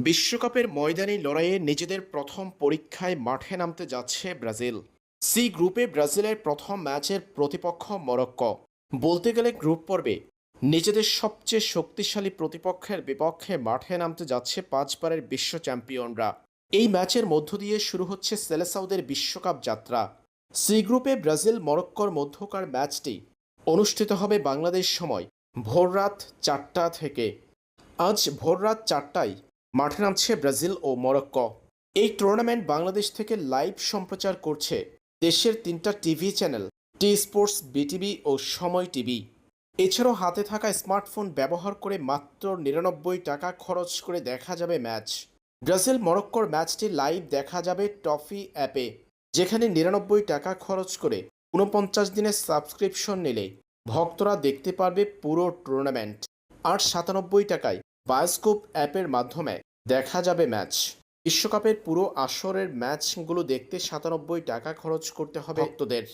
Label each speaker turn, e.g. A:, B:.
A: বিশ্বকাপের ময়দানি লড়াইয়ে নিজেদের প্রথম পরীক্ষায় মাঠে নামতে যাচ্ছে ব্রাজিল। সি গ্রুপে ব্রাজিলের প্রথম ম্যাচের প্রতিপক্ষ মরক্কো। বলতে গেলে গ্রুপ পর্বে নিজেদের সবচেয়ে শক্তিশালী প্রতিপক্ষের বিপক্ষে মাঠে নামতে যাচ্ছে পাঁচবারের বিশ্ব চ্যাম্পিয়নরা। এই ম্যাচের মধ্য দিয়ে শুরু হচ্ছে সেলেসাউদের বিশ্বকাপ যাত্রা। সি গ্রুপে ব্রাজিল মরক্কোর মধ্যকার ম্যাচটি অনুষ্ঠিত হবে বাংলাদেশ সময় ভোররাত 4টা থেকে। আজ ভোররাত 4টায় মাঠে নামছে ব্রাজিল ও মরক্কো। এই টুর্নামেন্ট বাংলাদেশ থেকে লাইভ সম্প্রচার করছে দেশের 3টা TV channel, T Sports, BTV ও সময় টিভি। এছাড়াও হাতে থাকা স্মার্টফোন ব্যবহার করে মাত্র 99 টাকা খরচ করে দেখা যাবে ম্যাচ। ব্রাজিল মরক্কোর ম্যাচটি লাইভ দেখা যাবে টফি অ্যাপে, যেখানে 99 টাকা খরচ করে 49 দিনের সাবস্ক্রিপশন নিলে ভক্তরা দেখতে পারবে পুরো টুর্নামেন্ট। আর 97 টাকায় বায়োস্কোপ অ্যাপের মাধ্যমে দেখা যাবে ম্যাচ। বিশ্বকাপের পুরো আসরের ম্যাচগুলো দেখতে 97 টাকা খরচ করতে হবে ভক্তদের।